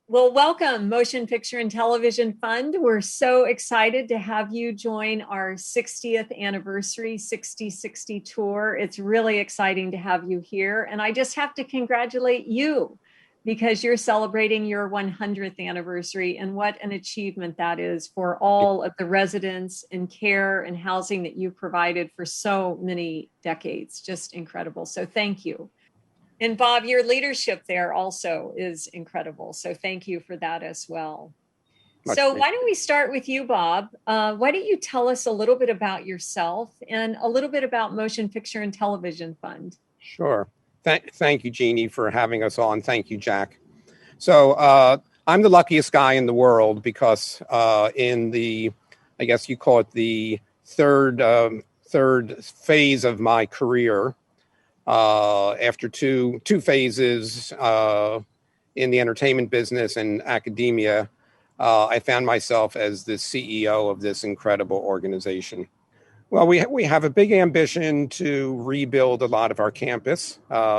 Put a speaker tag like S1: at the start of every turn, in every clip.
S1: Well, welcome, Motion Picture and Television Fund. We're so excited to have you join our 60th anniversary 60/60 tour. It's really exciting to have you here. And I just have to congratulate you because you're celebrating your 100th anniversary. And what an achievement that is for all of the residents and care and housing that you've provided for so many decades. Just incredible. So thank you. And Bob, your leadership there also is incredible. So thank you for that as well. So why don't we start with you, Bob? Why don't you tell us a little bit about yourself and a little bit about Motion Picture and Television Fund?
S2: Sure. Thank you, Jeannie, for having us on. Thank you, Jack. So I'm the luckiest guy in the world because in the, I guess you call it the third phase of my career, after two phases in the entertainment business and academia, I found myself as the CEO of this incredible organization. Well, we have a big ambition to rebuild a lot of our campus.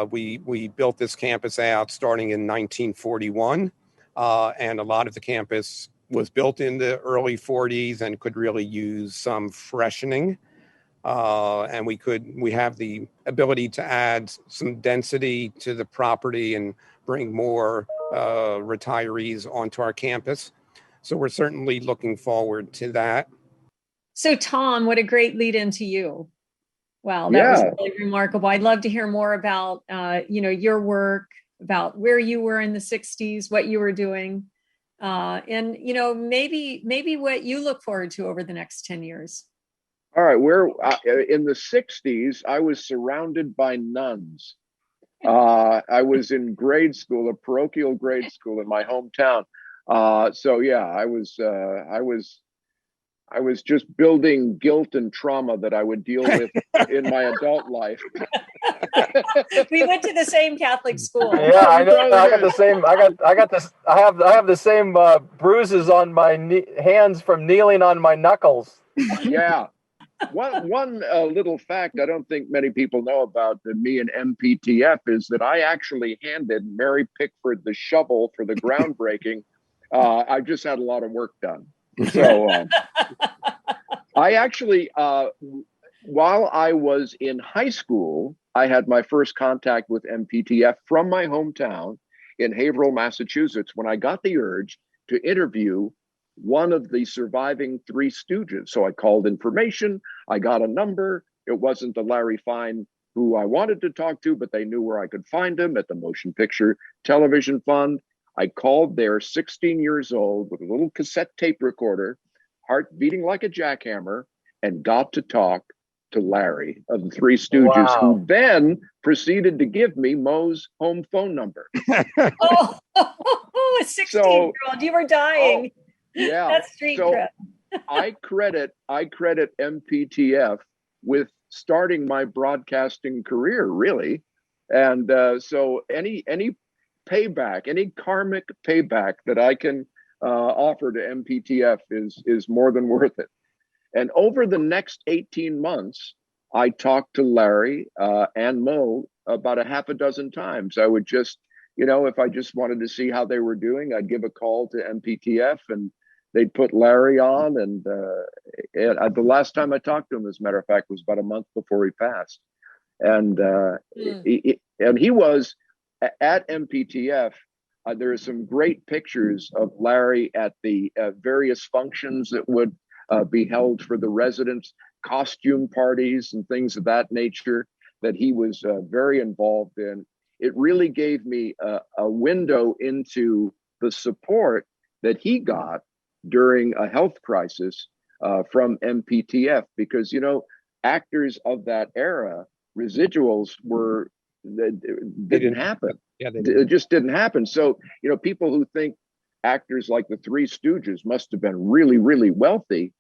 S2: We built this campus out starting in 1941, and a lot of the campus was built in the early 40s and could really use some freshening. And we have the ability to add some density to the property and bring more retirees onto our campus. So we're certainly looking forward to that.
S1: So Tom, what a great lead into you. Wow, that was really remarkable. I'd love to hear more about your work, about where you were in the 60s, what you were doing, and maybe what you look forward to over the next 10 years.
S3: All right, we're in the 60s, I was surrounded by nuns. I was in grade school, a parochial grade school in my hometown. So yeah, I was just building guilt and trauma that I would deal with in my adult life.
S1: We went to the same Catholic school.
S4: Yeah, I know. I got the same. I have the same bruises on my hands from kneeling on my knuckles.
S3: Yeah. One little fact I don't think many people know about me and MPTF is that I actually handed Mary Pickford the shovel for the groundbreaking. I just had a lot of work done. So I actually, while I was in high school, I had my first contact with MPTF from my hometown in Haverhill, Massachusetts, when I got the urge to interview one of the surviving Three Stooges. So I called information, I got a number. It wasn't the Larry Fine who I wanted to talk to, but they knew where I could find him at the Motion Picture Television Fund. I called there 16 years old with a little cassette tape recorder, heart beating like a jackhammer, and got to talk to Larry of the Three Stooges, who then proceeded to give me Moe's home phone number.
S1: Oh, a 16-year-old, you were dying.
S3: Yeah,
S1: that's street cred.
S3: I credit MPTF with starting my broadcasting career, really. And so any payback, any karmic payback that I can offer to MPTF is more than worth it. And over the next 18 months, I talked to Larry and Mo about a half a dozen times. I would just, if I just wanted to see how they were doing, I'd give a call to MPTF and they'd put Larry on. And the last time I talked to him, as a matter of fact, was about a month before he passed. And he was at MPTF. There are some great pictures of Larry at the various functions that would be held for the residents, costume parties and things of that nature that he was very involved in. It really gave me a window into the support that he got during a health crisis from MPTF, because, actors of that era, residuals didn't happen.
S2: Yeah,
S3: it just didn't happen. So, people who think actors like the Three Stooges must have been really, really wealthy,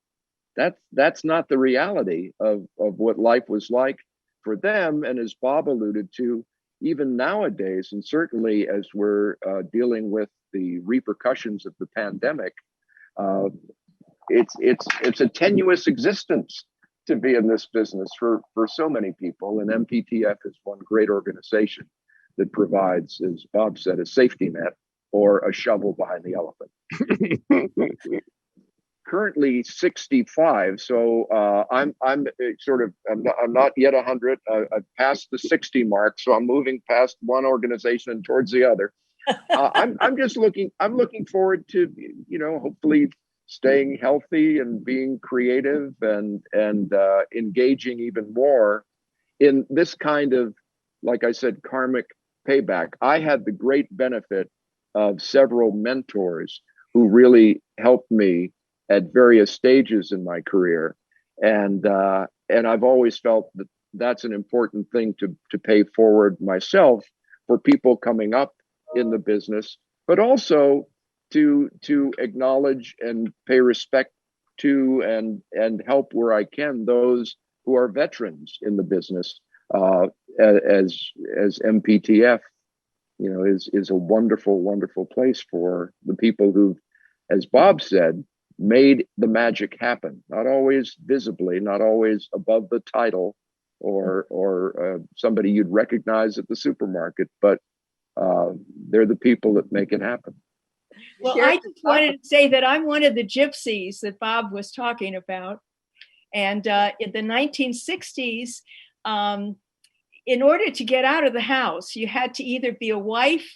S3: that's not the reality of what life was like for them. And as Bob alluded to, even nowadays, and certainly as we're dealing with the repercussions of the pandemic, it's a tenuous existence to be in this business for so many people. And MPTF is one great organization that provides, as Bob said, a safety net or a shovel behind the elephant. Currently 65, so I'm not yet 100. I've passed the 60 mark, so I'm moving past one organization and towards the other. I'm looking forward to, hopefully staying healthy and being creative and engaging even more in this kind of, like I said, karmic payback. I had the great benefit of several mentors who really helped me at various stages in my career, and I've always felt that that's an important thing to pay forward myself for people coming up in the business, but also to acknowledge and pay respect to and help where I can those who are veterans in the business, as MPTF, is a wonderful, wonderful place for the people who, as Bob said, made the magic happen. Not always visibly, not always above the title or somebody you'd recognize at the supermarket, but they're the people that make it happen.
S5: Well, I just wanted to say that I'm one of the gypsies that Bob was talking about. And in the 1960s, in order to get out of the house, you had to either be a wife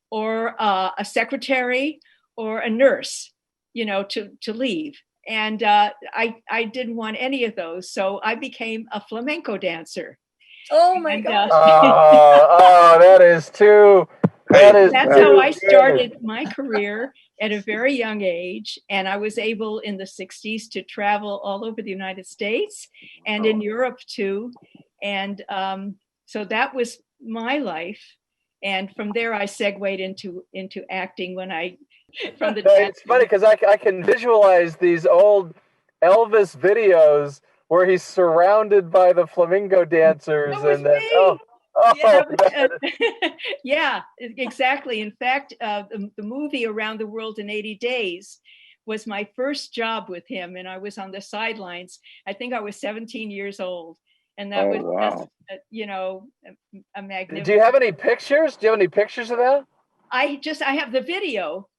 S5: or a secretary or a nurse, to leave. And I didn't want any of those. So I became a flamenco dancer.
S1: Oh my gosh.
S4: That is too.
S5: That's how I started my career at a very young age. And I was able in the 60s to travel all over the United States and in Europe too. And so that was my life. And from there, I segued into acting from the dance.
S4: It's funny because I can visualize these old Elvis videos where he's surrounded by the flamenco dancers.
S5: Yeah, exactly. In fact, the movie Around the World in 80 Days was my first job with him, and I was on the sidelines. I think I was 17 years old, and that was
S3: wow.
S5: a magnificent.
S4: Do you have any pictures? Do you have any pictures of that?
S5: I have the video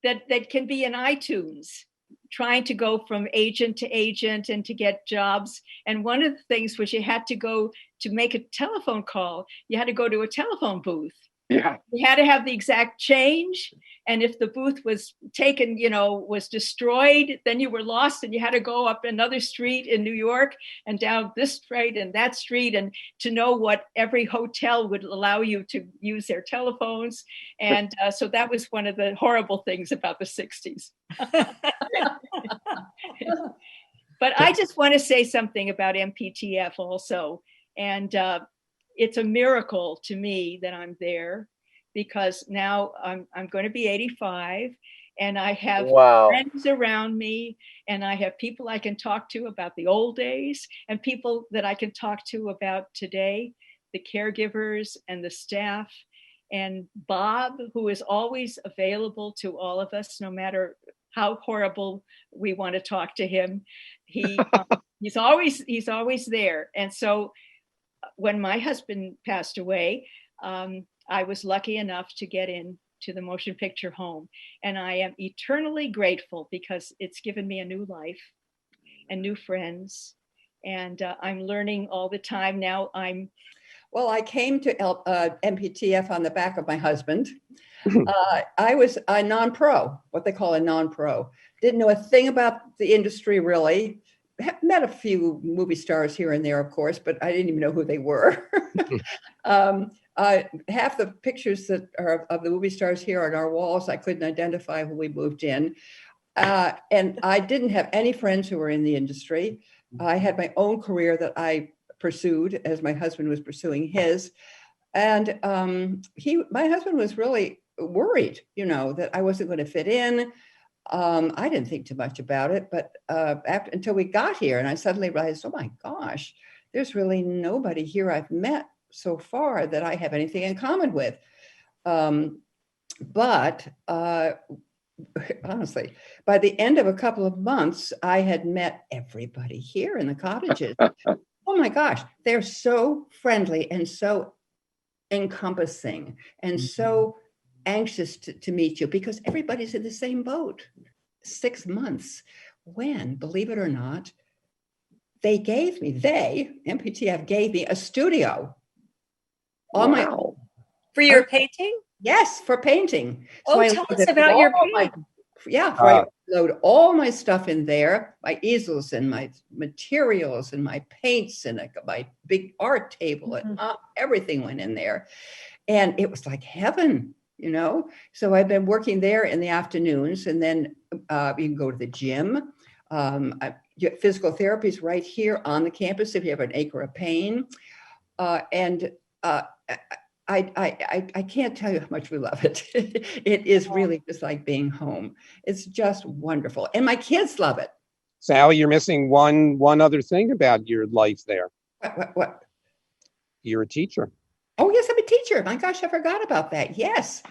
S5: that can be in iTunes, trying to go from agent to agent and to get jobs. And one of the things was you had to go to make a telephone call. You had to go to a telephone booth.
S3: Yeah.
S5: You had to have the exact change. And if the booth was taken, was destroyed, then you were lost and you had to go up another street in New York and down this street and that street, and to know what every hotel would allow you to use their telephones. And so that was one of the horrible things about the 60s. But I just want to say something about MPTF also. And it's a miracle to me that I'm there, because now I'm going to be 85 and I have friends around me, and I have people I can talk to about the old days and people that I can talk to about today, the caregivers and the staff, and Bob, who is always available to all of us, no matter how horrible we want to talk to him. He's always there. And so when my husband passed away, I was lucky enough to get into the motion picture home. And I am eternally grateful, because it's given me a new life and new friends. And I'm learning all the time now.
S6: Well, I came to MPTF on the back of my husband. I was a non-pro, what they call a non-pro. Didn't know a thing about the industry, really. Met a few movie stars here and there, of course, but I didn't even know who they were. Half the pictures that are of the movie stars here on our walls, I couldn't identify when we moved in. And I didn't have any friends who were in the industry. I had my own career that I pursued as my husband was pursuing his. And my husband was really worried, that I wasn't going to fit in. I didn't think too much about it, but until we got here, and I suddenly realized, oh my gosh, there's really nobody here I've met so far that I have anything in common with. But honestly, by the end of a couple of months, I had met everybody here in the cottages. Oh my gosh, they're so friendly and so encompassing and so anxious to meet you because everybody's in the same boat. 6 months when, believe it or not, MPTF gave me a studio on my own.
S1: For your painting?
S6: Yes, for painting.
S1: So tell us about your painting.
S6: I load all my stuff in there, my easels and my materials and my paints and my big art table and everything went in there. And it was like heaven, So I've been working there in the afternoons, and then you can go to the gym. Physical therapy is right here on the campus if you have an ache or a pain. I can't tell you how much we love it. It is really just like being home. It's just wonderful. And my kids love it.
S2: Sally, you're missing one other thing about your life there.
S6: What?
S2: You're a teacher.
S6: Oh, yes, I'm a teacher. My gosh, I forgot about that. Yes.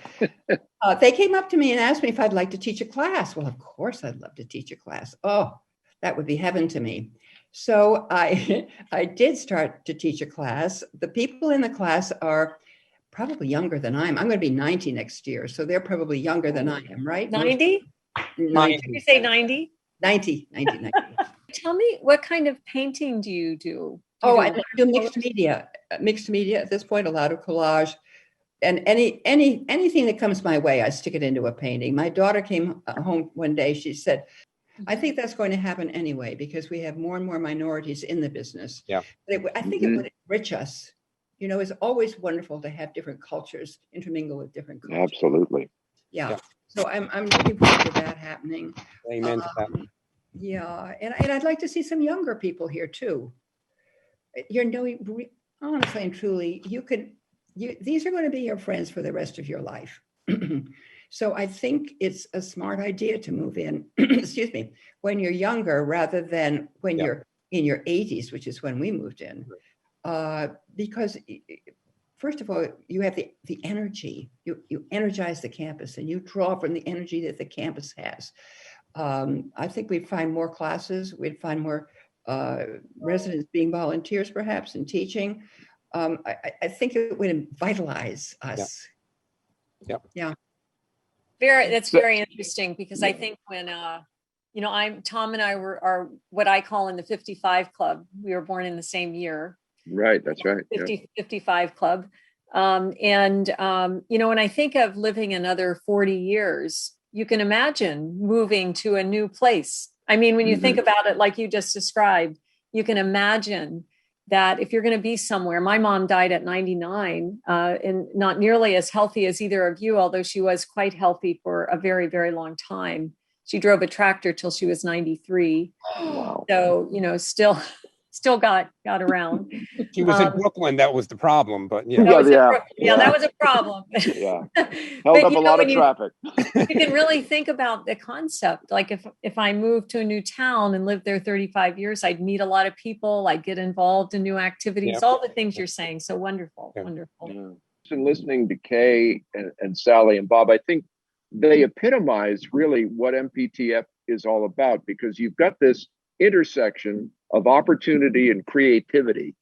S6: They came up to me and asked me if I'd like to teach a class. Well, of course, I'd love to teach a class. Oh, that would be heaven to me. So I did start to teach a class. The people in the class are probably younger than I am. I'm going to be 90 next year. So they're probably younger than I am, right?
S1: 90? 90. Did you say 90?
S6: 90.
S1: Tell me, what kind of painting do you do?
S6: I do mixed media. Mixed media at this point, a lot of collage. And anything that comes my way, I stick it into a painting. My daughter came home one day. She said, I think that's going to happen anyway, because we have more and more minorities in the business.
S2: Yeah.
S6: I think it would enrich us. It's always wonderful to have different cultures intermingle with different cultures.
S3: Absolutely.
S6: Yeah. So I'm looking forward to that happening.
S2: Amen to that.
S6: Yeah. And I'd like to see some younger people here too. Honestly and truly, these are going to be your friends for the rest of your life. So I think it's a smart idea to move in, excuse me, when you're younger rather than when you're in your 80s, which is when we moved in. Because first of all, you have the energy, you energize the campus and you draw from the energy that the campus has. I think we'd find more classes, we'd find more residents being volunteers perhaps in teaching. I think it would vitalize us. Yeah.
S1: That's very interesting, because I think when Tom and I are what I call in the 55 club. We were born in the same year.
S3: Right, that's right.
S1: 55 club. When I think of living another 40 years, you can imagine moving to a new place. I mean, when you think about it, like you just described, you can imagine that if you're going to be somewhere. My mom died at 99 and not nearly as healthy as either of you, although she was quite healthy for a very, very long time. She drove a tractor till she was 93.
S3: Wow.
S1: So, still got around.
S2: She was in Brooklyn. That was the problem, but
S1: that was a problem.
S3: Yeah, held up a lot of traffic.
S1: You can really think about the concept. Like if I moved to a new town and lived there 35 years, I'd meet a lot of people. I'd get involved in new activities. All the things you're saying. So wonderful, wonderful.
S3: Yeah. And listening to Kay and Sally and Bob, I think they epitomize really what MPTF is all about, because you've got this intersection of opportunity and creativity.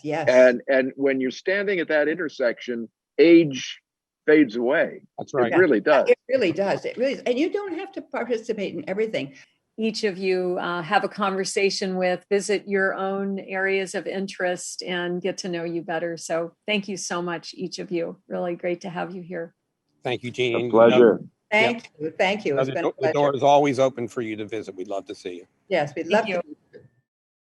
S6: Yes.
S3: And when you're standing at that intersection, age fades away.
S2: That's right.
S3: It really does.
S6: It really does. It really is. And you don't have to participate in everything.
S1: Each of you have a conversation with, visit your own areas of interest and get to know you better. So thank you so much, each of you. Really great to have you here.
S2: Thank you, Jeannee.
S3: A pleasure.
S6: Thank you. It's been a pleasure.
S2: The door is always open for you to visit. We'd love to see you.
S6: Yes, we'd love to.